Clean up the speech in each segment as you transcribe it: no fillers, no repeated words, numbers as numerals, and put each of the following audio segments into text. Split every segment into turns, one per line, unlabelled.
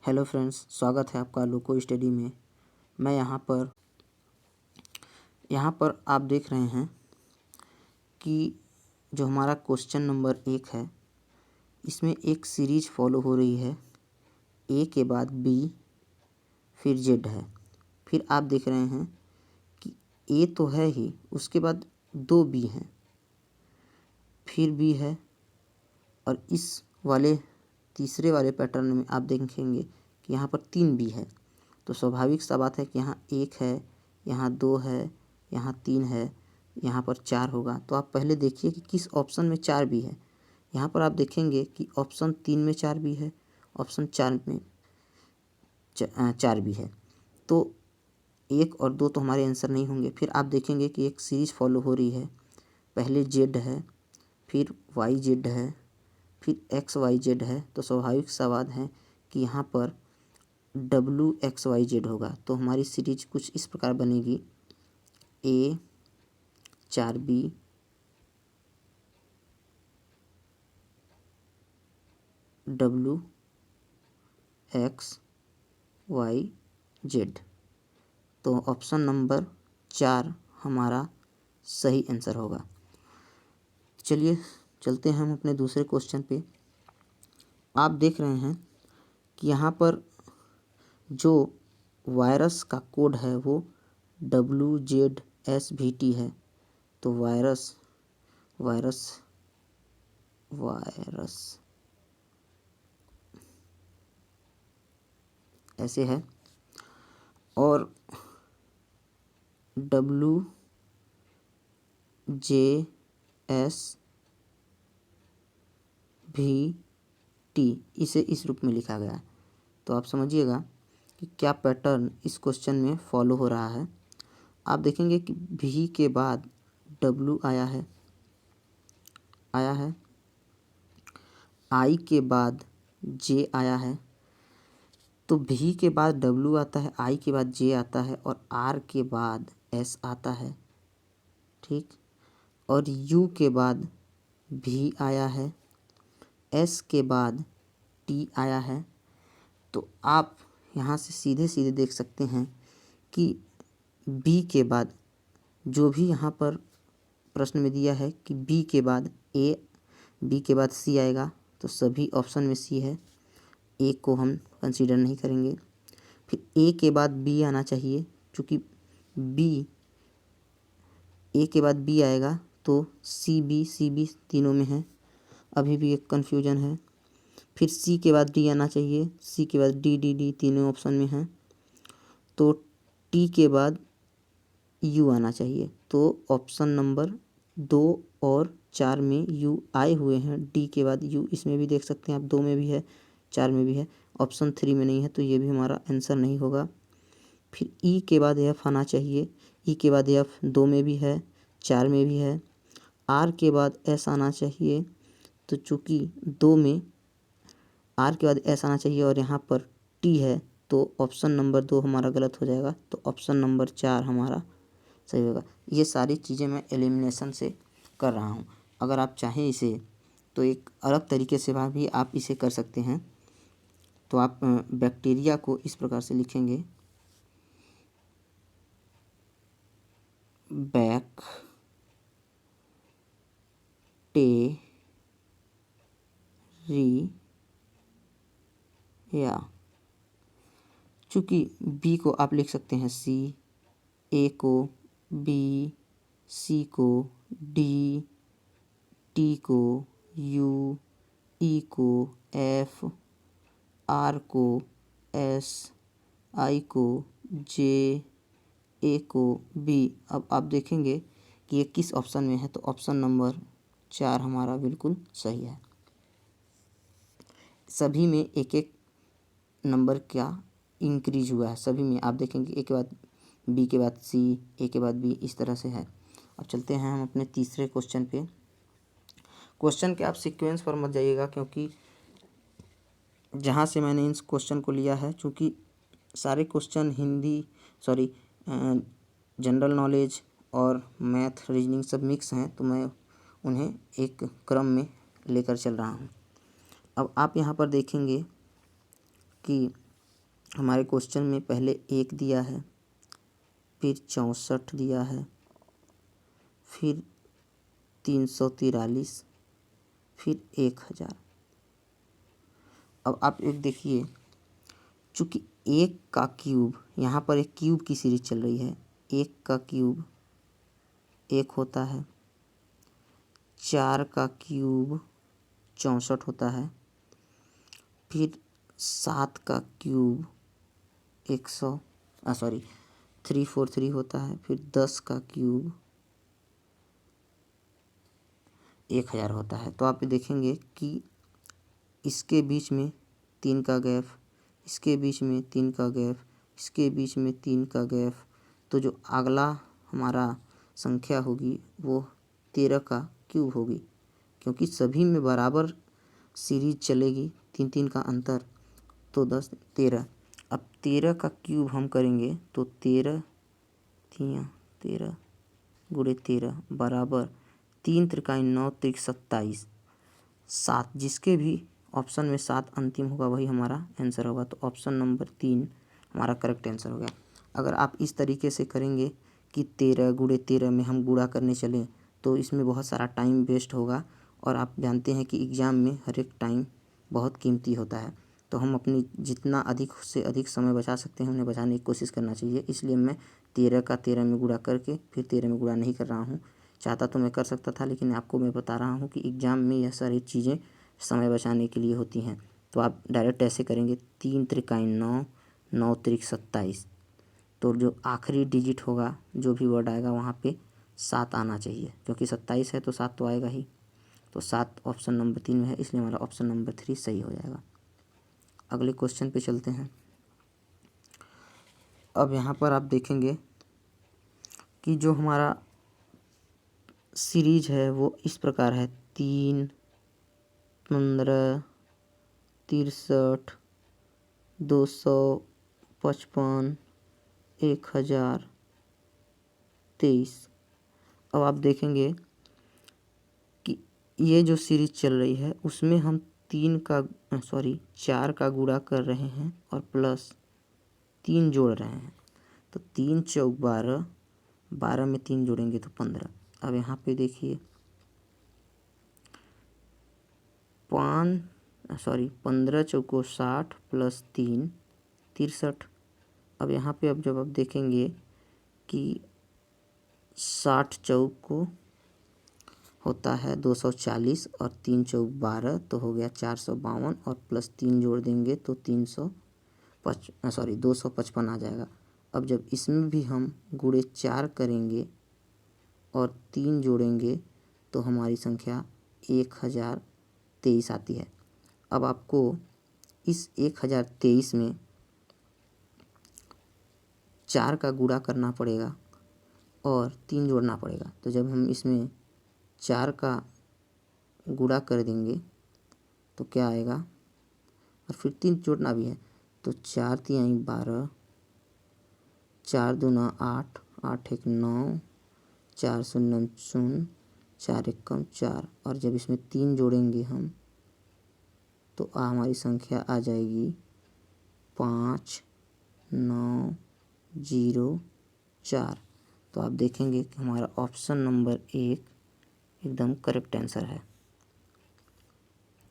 Hello friends, स्वागत है आपका लोको स्टडी में। मैं यहाँ पर आप देख रहे हैं कि जो हमारा क्वेश्चन नंबर 1 है, इसमें एक सीरीज फॉलो हो रही है। ए के बाद बी, फिर जेड है। फिर आप देख रहे हैं कि ए तो है ही, उसके बाद 2 बी हैं, फिर बी है, और इस वाले तीसरे वाले पैटर्न में आप देखेंगे कि यहाँ पर 3 बी है। तो स्वाभाविक सा बात है कि यहाँ 1 है, यहाँ 2 है, यहाँ 3 है, यहाँ पर 4 होगा। तो आप पहले देखिए कि किस ऑप्शन में 4 बी है। यहाँ पर आप देखेंगे कि ऑप्शन 3 में 4 बी है, ऑप्शन 4 में 4 बी है। तो 1 और 2 तो हमारे आंसर नहीं होंगे। फिर आप देखेंगे कि एक सीरीज फॉलो हो रही है। पहले जेड है, फिर वाई जेड है, फिर एक्स वाई जेड है। तो स्वाभाविक सा बात है कि यहाँ पर WXYZ होगा। तो हमारी सीरीज कुछ इस प्रकार बनेगी: A 4B WXYZ। तो ऑप्शन नंबर 4 हमारा सही आंसर होगा। चलिए चलते हैं हम अपने दूसरे क्वेश्चन पे। आप देख रहे हैं कि यहाँ पर जो वायरस का कोड है वो WZSVT है। तो वायरस ऐसे है, और WJSVT इसे इस रूप में लिखा गया है। तो आप समझिएगा कि क्या पैटर्न इस क्वेश्चन में फॉलो हो रहा है। आप देखेंगे कि V के बाद W आया है, I के बाद J आया है। तो V के बाद W आता है, I के बाद J आता है, और R के बाद S आता है, ठीक। और U के बाद V आया है, S के बाद T आया है। तो आप यहाँ से सीधे सीधे देख सकते हैं कि B के बाद जो भी यहाँ पर प्रश्न में दिया है कि B के बाद A, B के बाद C आएगा। तो सभी ऑप्शन में C है, A को हम कंसीडर नहीं करेंगे। फिर A के बाद B आना चाहिए, क्योंकि A के बाद B आएगा तो CB तीनों में है, अभी भी एक कन्फ्यूजन है। फिर C के बाद D आना चाहिए, C के बाद D तीनों ऑप्शन में है। तो T के बाद U आना चाहिए। तो ऑप्शन नंबर 2 और 4 में U आए हुए हैं। D के बाद U इसमें भी देख सकते हैं आप, 2 में भी है, 4 में भी है, ऑप्शन 3 में नहीं है। तो ये भी हमारा आंसर नहीं होगा। फिर E के बाद F आना चाहिए, E के बाद F 2 में भी है, 4 में भी है। R के बाद S आना चाहिए, तो चूँकि 2 में R के बाद S आना चाहिए और यहाँ पर T है, तो ऑप्शन नंबर 2 हमारा गलत हो जाएगा। तो ऑप्शन नंबर 4 हमारा सही होगा। ये सारी चीज़ें मैं एलिमिनेशन से कर रहा हूँ। अगर आप चाहें इसे तो एक अलग तरीके से भी आप इसे कर सकते हैं। तो आप बैक्टीरिया को इस प्रकार से लिखेंगे: बैक्टीरिया। चूँकि B को आप लिख सकते हैं C, A को B, C को D, T को U, E को F, R को S, I को J, A को B। अब आप देखेंगे कि ये किस ऑप्शन में है। तो ऑप्शन नंबर 4 हमारा बिल्कुल सही है। सभी में एक एक नंबर क्या इंक्रीज हुआ है, सभी में आप देखेंगे A के बाद B के बाद C, A के बाद B, इस तरह से है। अब चलते हैं हम अपने तीसरे क्वेश्चन पे। क्वेश्चन के आप सीक्वेंस पर मत जाइएगा, क्योंकि जहाँ से मैंने इस क्वेश्चन को लिया है, चूँकि सारे क्वेश्चन जनरल नॉलेज और मैथ रीजनिंग सब मिक्स हैं, तो मैं उन्हें एक क्रम में लेकर चल रहा हूँ। अब आप यहाँ पर देखेंगे कि हमारे क्वेश्चन में पहले 1 दिया है, फिर 64 दिया है, फिर 343, फिर 1000। अब आप एक देखिए, चूँकि 1 का क्यूब, यहाँ पर एक क्यूब की सीरीज चल रही है। 1 का क्यूब 1 होता है, 4 का क्यूब 64 होता है, फिर 7 का क्यूब 343 होता है, फिर 10 का क्यूब 1000 होता है। तो आप देखेंगे कि इसके बीच में 3 का गैप, इसके बीच में 3 का गैप, इसके बीच में 3 का गैप, तो जो अगला हमारा संख्या होगी वो 13 का क्यूब होगी, क्योंकि सभी में बराबर सीरीज चलेगी, 3-3 का अंतर, तो 10 13। अब 13 का क्यूब हम करेंगे तो 13 गुणे 13 बराबर 3 त्रिकाई 9 त्रिक 27, 7, जिसके भी ऑप्शन में 7 अंतिम होगा वही हमारा आंसर होगा। तो ऑप्शन नंबर 3 हमारा करेक्ट आंसर हो गया। अगर आप इस तरीके से करेंगे कि 13 गुणे 13 में हम गुणा करने चलें तो इसमें बहुत सारा टाइम वेस्ट होगा, और आप जानते हैं कि एग्ज़ाम में हर एक टाइम बहुत कीमती होता है। तो हम अपनी जितना अधिक से अधिक समय बचा सकते हैं उन्हें बचाने की कोशिश करना चाहिए। इसलिए मैं 13 का 13 में गुणा करके फिर 13 में गुणा नहीं कर रहा हूँ। चाहता तो मैं कर सकता था, लेकिन आपको मैं बता रहा हूँ कि एग्ज़ाम में यह सारी चीज़ें समय बचाने के लिए होती हैं। तो आप डायरेक्ट ऐसे करेंगे 3 त्रिकाई 9, 9 त्रिक 27, तो जो आखिरी डिजिट होगा, जो भी वर्ड आएगा वहाँ पे 7 आना चाहिए, क्योंकि 27 है तो 7 तो आएगा ही। तो 7 ऑप्शन नंबर 3 में है, इसलिए हमारा ऑप्शन नंबर 3 सही हो जाएगा। अगले क्वेश्चन पे चलते हैं। अब यहाँ पर आप देखेंगे कि जो हमारा सीरीज है वो इस प्रकार है: 3, 15, 63, 255, 1000, 23। अब आप देखेंगे कि ये जो सीरीज चल रही है उसमें हम 4 का गुणा कर रहे हैं और प्लस 3 जोड़ रहे हैं। तो 3 चौक 12, 12 में 3 जोड़ेंगे तो 15। अब यहाँ पे देखिए 15 चौको 60 प्लस 3 63। अब यहाँ पे जब आप देखेंगे कि 60 चौक को होता है 240 और 3 चौक 12, तो हो गया 452, और प्लस 3 जोड़ देंगे तो 255 आ जाएगा। अब जब इसमें भी हम गुणे 4 करेंगे और 3 जोड़ेंगे तो हमारी संख्या 1023 आती है। अब आपको इस 1023 में 4 का गुणा करना पड़ेगा और 3 जोड़ना पड़ेगा। तो जब हम इसमें 4 का गुणा कर देंगे तो क्या आएगा, और फिर 3 जोड़ना भी है, तो 4 तिहाई 12, 4 दूना 8, 8 एक 9, 4 शून्य 0, 4 एक 4, और जब इसमें 3 जोड़ेंगे हम तो हमारी संख्या आ जाएगी 5, 9, 0, 4। तो आप देखेंगे कि हमारा ऑप्शन नंबर 1 एकदम करेक्ट आंसर है।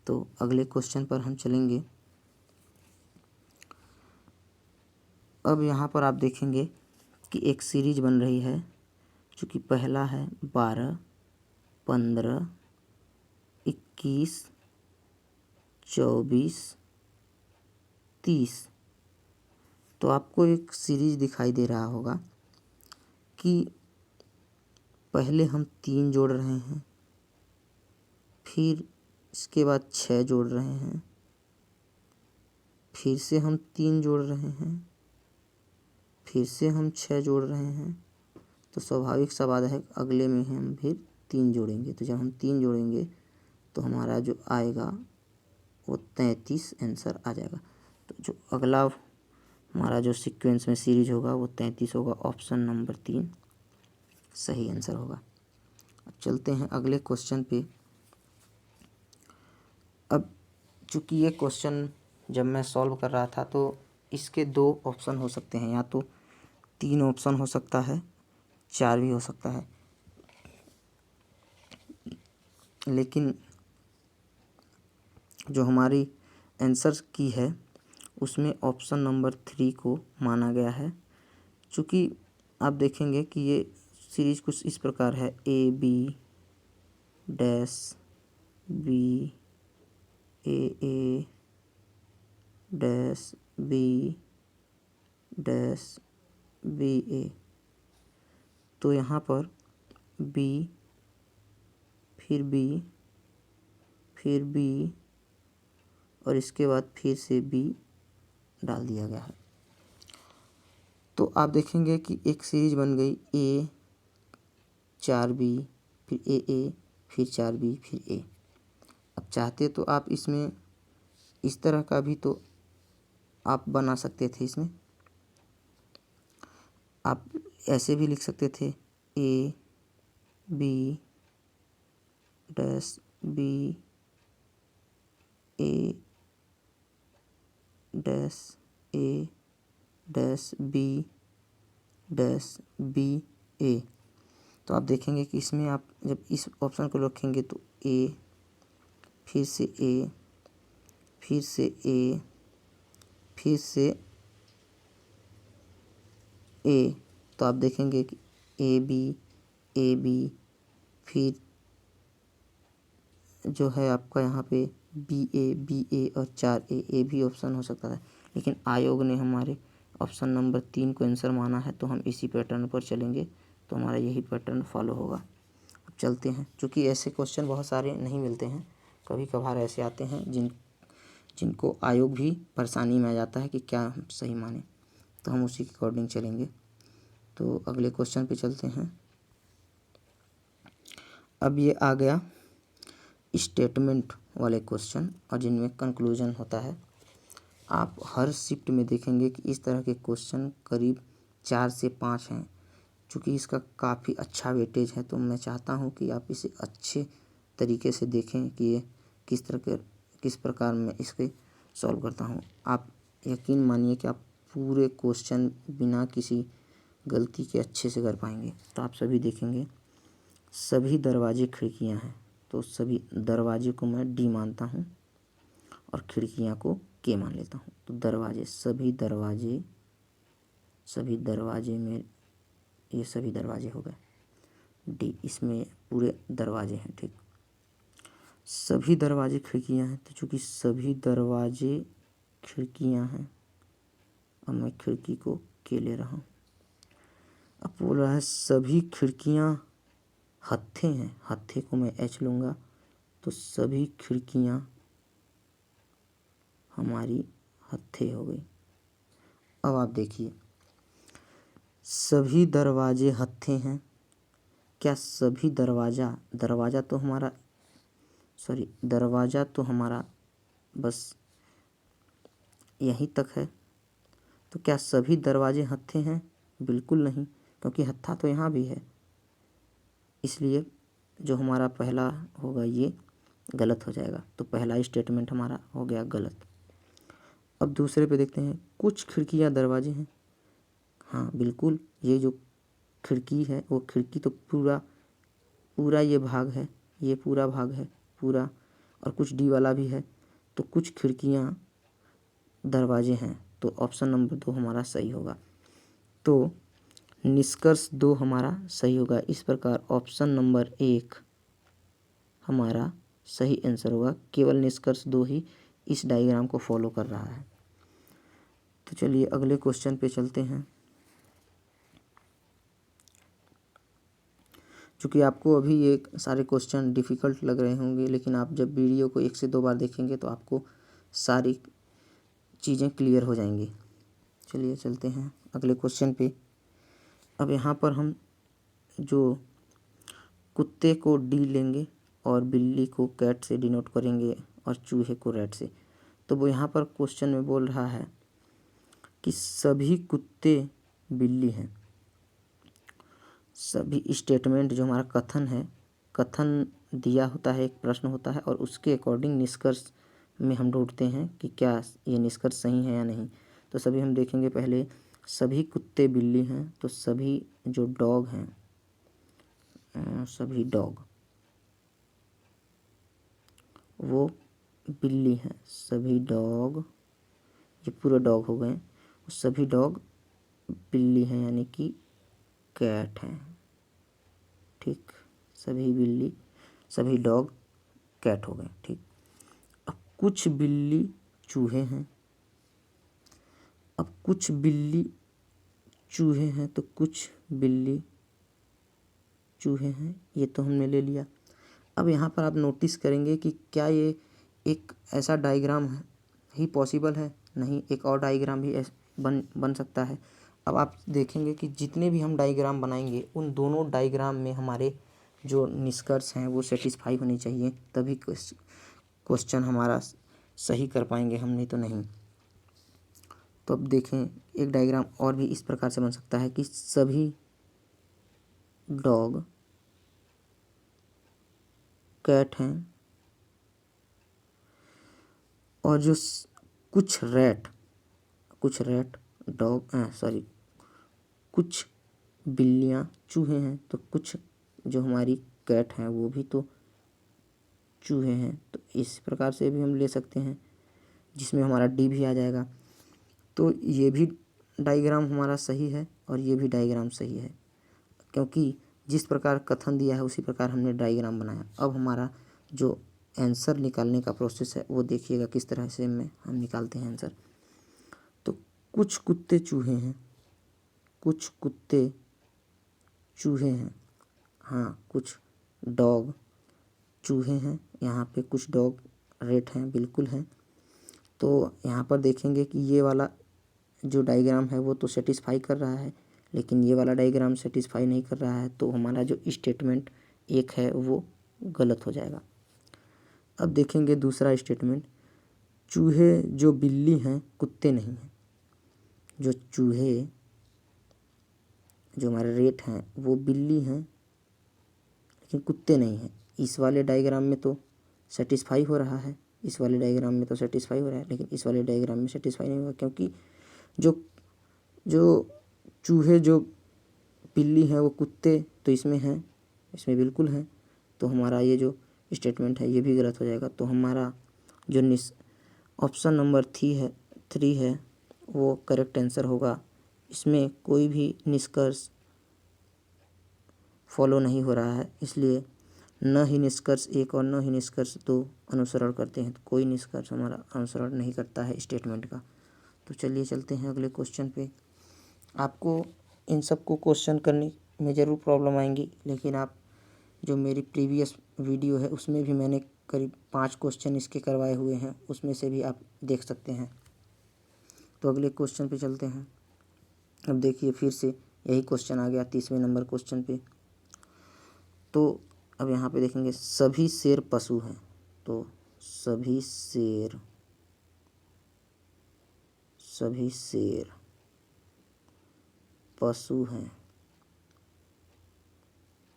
तो अगले क्वेश्चन पर हम चलेंगे। अब यहाँ पर आप देखेंगे कि एक सीरीज बन रही है, चूँकि पहला है 12, 15, 21, 24, 30। तो आपको एक सीरीज दिखाई दे रहा होगा कि पहले हम 3 जोड़ रहे हैं, फिर इसके बाद 6 जोड़ रहे हैं, फिर से हम 3 जोड़ रहे हैं, फिर से हम 6 जोड़ रहे हैं। तो स्वाभाविक सा बात है अगले में हम फिर 3 जोड़ेंगे। तो जब हम 3 जोड़ेंगे तो हमारा जो आएगा वो 33 आंसर आ जाएगा। तो जो अगला हमारा जो सीक्वेंस में सीरीज होगा वो 33 होगा। ऑप्शन नंबर 3 सही आंसर होगा। अब चलते हैं अगले क्वेश्चन पे। अब चूँकि ये क्वेश्चन जब मैं सॉल्व कर रहा था तो इसके 2 ऑप्शन हो सकते हैं, या तो 3 ऑप्शन हो सकता है, 4 भी हो सकता है, लेकिन जो हमारी आंसर की है उसमें ऑप्शन नंबर 3 को माना गया है। चूँकि आप देखेंगे कि ये सीरीज कुछ इस प्रकार है, A B dash B A dash B dash B A. तो यहाँ पर बी फिर बी फिर बी और इसके बाद फिर से बी डाल दिया गया है। तो आप देखेंगे कि एक सीरीज बन गई, ए 4B फिर ए फिर 4B फिर ए। अब चाहते तो आप इसमें इस तरह का भी तो आप बना सकते थे। इसमें आप ऐसे भी लिख सकते थे, A B dash B A dash A dash B dash B A. तो आप देखेंगे कि इसमें आप जब इस ऑप्शन को रखेंगे तो ए फिर से ए फिर से ए फिर से ए, तो आप देखेंगे कि ए बी फिर जो है आपका यहाँ पे बी ए और 4A भी ऑप्शन हो सकता है, लेकिन आयोग ने हमारे ऑप्शन नंबर 3 को आंसर माना है, तो हम इसी पैटर्न पर चलेंगे, तो हमारा यही पैटर्न फॉलो होगा। अब चलते हैं, क्योंकि ऐसे क्वेश्चन बहुत सारे नहीं मिलते हैं, कभी कभार ऐसे आते हैं जिनको आयोग भी परेशानी में आ जाता है कि क्या हम सही माने, तो हम उसी के अकॉर्डिंग चलेंगे। तो अगले क्वेश्चन पे चलते हैं। अब ये आ गया स्टेटमेंट वाले क्वेश्चन और जिनमें कंक्लूजन होता है। आप हर शिफ्ट में देखेंगे कि इस तरह के क्वेश्चन करीब 4 से 5 हैं। चूँकि इसका काफ़ी अच्छा वेटेज है, तो मैं चाहता हूँ कि आप इसे अच्छे तरीके से देखें कि ये किस प्रकार मैं इसके सॉल्व करता हूँ। आप यकीन मानिए कि आप पूरे क्वेश्चन बिना किसी गलती के अच्छे से कर पाएंगे। तो आप सभी देखेंगे, सभी दरवाजे खिड़कियाँ हैं, तो सभी दरवाजे को मैं डी मानता हूँ और खिड़कियाँ को के मान लेता हूँ। तो दरवाजे, सभी दरवाजे में ये सभी दरवाजे हो गए डी, इसमें पूरे दरवाजे हैं। ठीक, सभी दरवाजे खिड़कियाँ हैं, तो चूँकि सभी दरवाजे खिड़कियाँ हैं, अब मैं खिड़की को के ले रहा हूँ। अब बोल रहा है सभी खिड़कियाँ हत्थे हैं, हत्थे को मैं एच लूँगा, तो सभी खिड़कियाँ हमारी हत्थे हो गई। अब आप देखिए, सभी दरवाजे हत्थे हैं, क्या सभी दरवाज़ा तो हमारा बस यहीं तक है, तो क्या सभी दरवाजे हत्थे हैं? बिल्कुल नहीं, क्योंकि हत्था तो यहाँ भी है, इसलिए जो हमारा पहला होगा ये गलत हो जाएगा। तो पहला स्टेटमेंट हमारा हो गया गलत। अब दूसरे पे देखते हैं, कुछ खिड़कियाँ दरवाजे हैं। हाँ बिल्कुल, ये जो खिड़की है वो खिड़की तो पूरा ये भाग है, ये पूरा भाग है पूरा, और कुछ डी वाला भी है, तो कुछ खिड़कियाँ दरवाजे हैं, तो ऑप्शन नंबर 2 हमारा सही होगा। तो निष्कर्ष 2 हमारा सही होगा। इस प्रकार ऑप्शन नंबर 1 हमारा सही आंसर होगा। केवल निष्कर्ष 2 ही इस डायग्राम को फॉलो कर रहा है। तो चलिए अगले क्वेश्चन पे चलते हैं। चूँकि आपको अभी ये सारे क्वेश्चन डिफ़िकल्ट लग रहे होंगे, लेकिन आप जब वीडियो को 1 से 2 बार देखेंगे तो आपको सारी चीज़ें क्लियर हो जाएंगी। चलिए चलते हैं अगले क्वेश्चन पे। अब यहाँ पर हम जो कुत्ते को डी लेंगे और बिल्ली को कैट से डिनोट करेंगे और चूहे को रैट से। तो वो यहाँ पर क्वेश्चन में बोल रहा है कि सभी कुत्ते बिल्ली हैं। सभी स्टेटमेंट जो हमारा कथन है, कथन दिया होता है, एक प्रश्न होता है और उसके अकॉर्डिंग निष्कर्ष में हम ढूंढते हैं कि क्या ये निष्कर्ष सही है या नहीं। तो सभी हम देखेंगे पहले, सभी कुत्ते बिल्ली हैं, तो सभी जो डॉग हैं, सभी डॉग वो बिल्ली हैं, सभी डॉग, ये पूरे डॉग हो गए, सभी डॉग बिल्ली हैं यानी कि कैट हैं। ठीक, सभी बिल्ली, सभी डॉग कैट हो गए। ठीक, अब कुछ बिल्ली चूहे हैं, अब कुछ बिल्ली चूहे हैं तो कुछ बिल्ली चूहे हैं, ये तो हमने ले लिया। अब यहाँ पर आप नोटिस करेंगे कि क्या ये एक ऐसा डायग्राम ही पॉसिबल है? नहीं, एक और डायग्राम भी बन सकता है। अब आप देखेंगे कि जितने भी हम डायग्राम बनाएंगे उन दोनों डायग्राम में हमारे जो निष्कर्ष हैं वो सेटिस्फाई होने चाहिए, तभी क्वेश्चन हमारा सही कर पाएंगे हम, नहीं तो नहीं। तो अब देखें, एक डायग्राम और भी इस प्रकार से बन सकता है कि सभी डॉग कैट हैं और जो कुछ रैट डॉग कुछ बिल्लियाँ चूहे हैं, तो कुछ जो हमारी कैट हैं वो भी तो चूहे हैं। तो इस प्रकार से भी हम ले सकते हैं, जिसमें हमारा डी भी आ जाएगा। तो ये भी डायग्राम हमारा सही है और ये भी डायग्राम सही है, क्योंकि जिस प्रकार कथन दिया है उसी प्रकार हमने डायग्राम बनाया। अब हमारा जो आंसर निकालने का प्रोसेस है वो देखिएगा किस तरह से हम निकालते हैं आंसर। तो कुछ कुत्ते चूहे हैं, कुछ कुत्ते चूहे हैं, हाँ, कुछ डॉग चूहे हैं, यहाँ पे कुछ डॉग रेट हैं, बिल्कुल हैं। तो यहाँ पर देखेंगे कि ये वाला जो डायग्राम है वो तो सेटिस्फाई कर रहा है, लेकिन ये वाला डायग्राम सेटिस्फाई नहीं कर रहा है, तो हमारा जो स्टेटमेंट एक है वो गलत हो जाएगा। अब देखेंगे दूसरा स्टेटमेंट, चूहे जो बिल्ली हैं कुत्ते नहीं हैं। जो चूहे जो हमारे रेट हैं वो बिल्ली हैं लेकिन कुत्ते नहीं हैं। इस वाले डायग्राम में तो सेटिस्फाई हो रहा है, इस वाले डायग्राम में तो सेटिस्फाई हो रहा है, लेकिन इस वाले डायग्राम में सेटिस्फाई नहीं हुआ, क्योंकि जो जो चूहे जो बिल्ली हैं वो कुत्ते तो इसमें हैं, इसमें बिल्कुल हैं। तो हमारा ये जो स्टेटमेंट है ये भी गलत हो जाएगा। तो हमारा जो ऑप्शन नंबर 3 है वो करेक्ट आंसर होगा। इसमें कोई भी निष्कर्ष फॉलो नहीं हो रहा है, इसलिए न ही निष्कर्ष 1 और न ही निष्कर्ष 2 अनुसरण करते हैं। तो कोई निष्कर्ष हमारा अनुसरण नहीं करता है स्टेटमेंट का। तो चलिए चलते हैं अगले क्वेश्चन पे। आपको इन सब को क्वेश्चन करने में ज़रूर प्रॉब्लम आएंगी, लेकिन आप जो मेरी प्रीवियस वीडियो है उसमें भी मैंने करीब 5 क्वेश्चन इसके करवाए हुए हैं, उसमें से भी आप देख सकते हैं। तो अगले क्वेश्चन पे चलते हैं। अब देखिए फिर से यही क्वेश्चन आ गया 30वें नंबर क्वेश्चन पे। तो अब यहाँ पे देखेंगे सभी शेर पशु हैं, तो सभी शेर पशु हैं,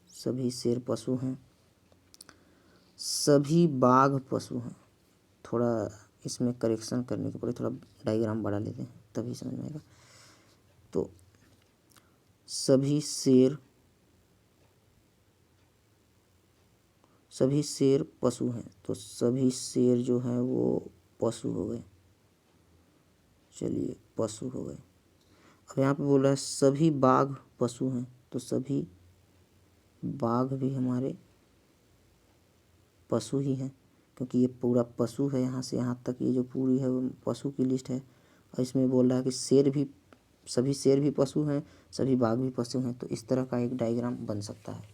सभी शेर पशु हैं, सभी बाघ पशु हैं। थोड़ा इसमें करेक्शन करने के पड़े, थोड़ा डायग्राम बढ़ा लेते हैं तभी समझ में आएगा। तो सभी शेर पशु हैं, तो सभी शेर जो हैं वो पशु हो गए। चलिए पशु हो गए। अब यहाँ पे बोल रहा है सभी बाघ पशु हैं, तो सभी बाघ भी हमारे पशु ही हैं, क्योंकि ये पूरा पशु है, यहाँ से यहाँ तक ये जो पूरी है वो पशु की लिस्ट है। और इसमें बोल रहा है कि सभी शेर भी पशु हैं, सभी बाघ भी पशु हैं। तो इस तरह का एक डायग्राम बन सकता है।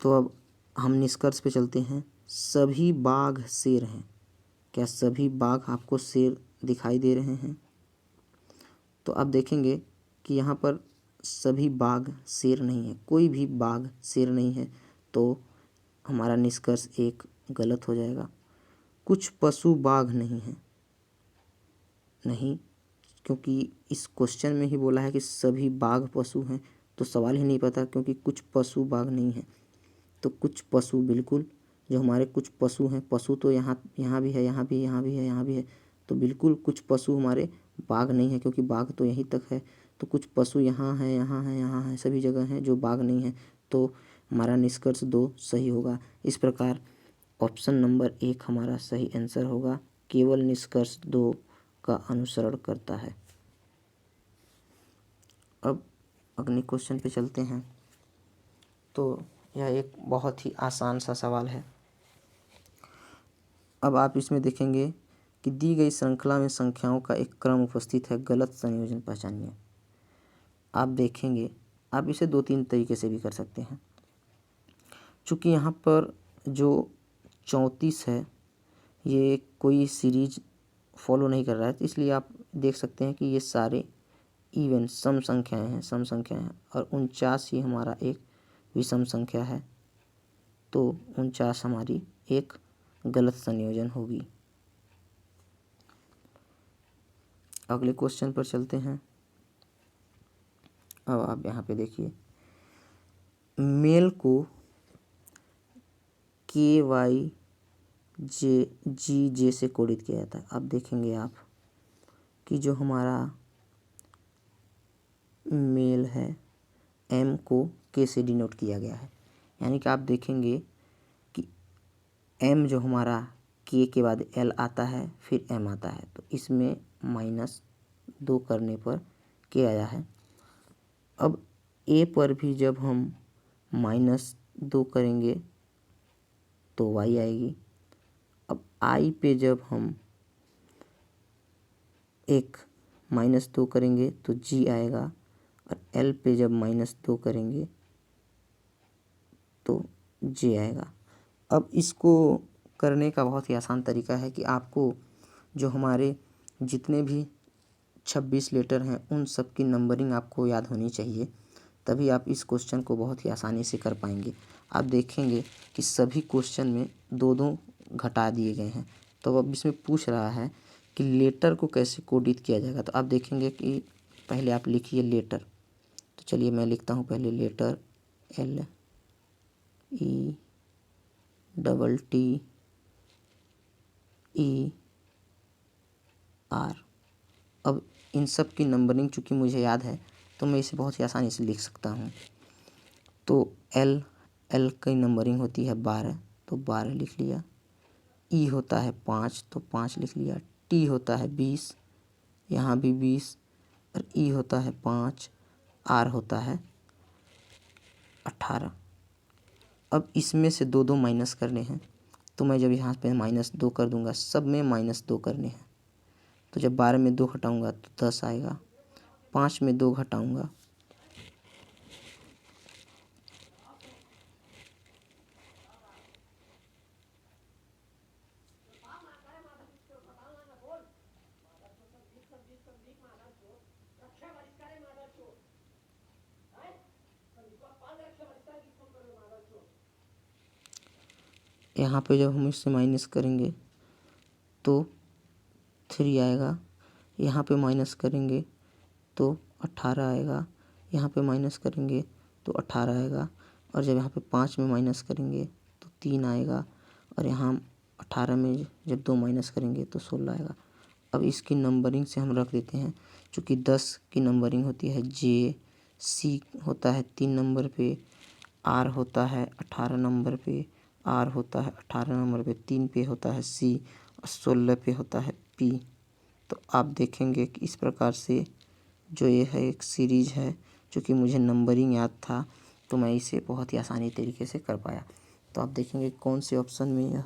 तो अब हम निष्कर्ष पे चलते हैं। सभी बाघ शेर हैं, क्या सभी बाघ आपको शेर दिखाई दे रहे हैं? तो आप देखेंगे कि यहाँ पर सभी बाघ शेर नहीं है, कोई भी बाघ शेर नहीं है, तो हमारा निष्कर्ष 1 गलत हो जाएगा। कुछ पशु बाघ नहीं है, नहीं, क्योंकि इस क्वेश्चन में ही बोला है कि सभी बाघ पशु हैं, तो सवाल ही नहीं पता, क्योंकि कुछ पशु बाघ नहीं है। तो कुछ पशु बिल्कुल, जो हमारे कुछ पशु हैं, पशु तो यहाँ भी है, यहाँ भी है, यहाँ भी है, यहाँ भी है, तो बिल्कुल कुछ पशु हमारे बाघ नहीं है, क्योंकि बाघ तो यहीं तक है, तो कुछ पशु यहाँ है, यहाँ है, यहाँ है, सभी जगह हैं जो बाघ नहीं है, तो हमारा निष्कर्ष 2 सही होगा। इस प्रकार ऑप्शन नंबर 1 हमारा सही आंसर होगा, केवल निष्कर्ष 2 का अनुसरण करता है। अब अगले क्वेश्चन पे चलते हैं। तो यह एक बहुत ही आसान सा सवाल है। अब आप इसमें देखेंगे कि दी गई श्रृंखला में संख्याओं का एक क्रम उपस्थित है, गलत संयोजन पहचानिए। आप देखेंगे, आप इसे 2-3 तरीके से भी कर सकते हैं। चूँकि यहाँ पर जो 34 है ये कोई सीरीज फॉलो नहीं कर रहा है, तो इसलिए आप देख सकते हैं कि ये सारे इवन सम संख्याएं हैं, और 49 ही हमारा एक विषम संख्या है, तो 49 हमारी एक गलत संयोजन होगी। अगले क्वेश्चन पर चलते हैं। अब आप यहाँ पे देखिए, मेल को KYGJ से कोडित किया जाता है। अब देखेंगे आप कि जो हमारा मेल है M को K से डिनोट किया गया है, यानी कि आप देखेंगे कि M जो हमारा K के बाद L आता है, फिर M आता है, तो इसमें -2 करने पर K आया है। अब A पर भी जब हम -2 करेंगे तो Y आएगी। अब I पे जब हम एक -2 करेंगे तो G आएगा, और L पे जब -2 करेंगे तो J आएगा। अब इसको करने का बहुत ही आसान तरीका है कि आपको जो हमारे जितने भी 26 लेटर हैं उन सब की नंबरिंग आपको याद होनी चाहिए, तभी आप इस क्वेश्चन को बहुत ही आसानी से कर पाएंगे। आप देखेंगे कि सभी क्वेश्चन में 2-2 घटा दिए गए हैं। तो अब इसमें पूछ रहा है कि लेटर को कैसे कोडित किया जाएगा, तो आप देखेंगे कि पहले आप लिखिए लेटर। तो चलिए मैं लिखता हूँ पहले लेटर LETTER। अब इन सब की नंबरिंग चूँकि मुझे याद है तो मैं इसे बहुत ही आसानी से लिख सकता हूँ। तो L की नंबरिंग होती है 12, तो 12 लिख लिया। E होता है 5, तो 5 लिख लिया। T होता है 20, यहाँ भी 20, और E होता है 5, R होता है 18। अब इसमें से 2-2 माइनस करने हैं, तो मैं जब यहाँ पे -2 कर दूंगा, सब में -2 करने हैं, तो जब 12 में 2 घटाऊंगा तो 10 आएगा। 5 में 2 घटाऊंगा यहाँ पे जब हम इससे माइनस करेंगे तो 3 आएगा, यहाँ पे माइनस करेंगे तो 18 आएगा, यहाँ पे माइनस करेंगे तो 18 आएगा, और जब यहाँ पे 5 में माइनस करेंगे तो 3 आएगा, और यहाँ 18 में जब 2 माइनस करेंगे तो 16 आएगा। अब इसकी नंबरिंग से हम रख देते हैं, चूँकि 10 की नंबरिंग होती है J, C होता है 3 नंबर पे, R होता है 18 नंबर पे, R होता है 18 नंबर पे, 3 पे होता है C, और 16 पे होता है P। तो आप देखेंगे कि इस प्रकार से जो ये है एक सीरीज है, चूँकि मुझे नंबरिंग याद था तो मैं इसे बहुत ही आसानी तरीके से कर पाया। तो आप देखेंगे कौन से ऑप्शन में यह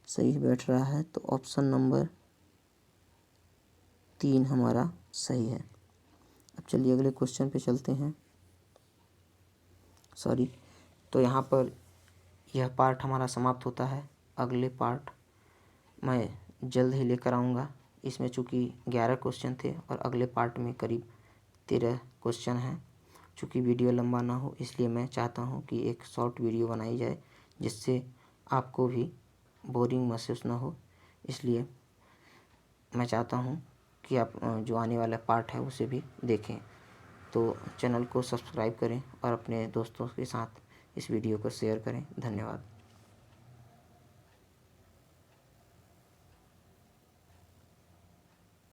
सही बैठ रहा है, तो ऑप्शन नंबर 3 हमारा सही है। अब चलिए अगले क्वेश्चन पे चलते हैं। तो यहाँ पर यह पार्ट हमारा समाप्त होता है। अगले पार्ट मैं जल्द ही लेकर आऊँगा। इसमें चूँकि 11 क्वेश्चन थे और अगले पार्ट में करीब 13 क्वेश्चन हैं। चूँकि वीडियो लंबा ना हो इसलिए मैं चाहता हूँ कि एक शॉर्ट वीडियो बनाई जाए जिससे आपको भी बोरिंग महसूस ना हो। इसलिए मैं चाहता हूँ कि आप जो आने वाला पार्ट है उसे भी देखें। तो चैनल को सब्सक्राइब करें और अपने दोस्तों के साथ इस वीडियो को शेयर करें। धन्यवाद।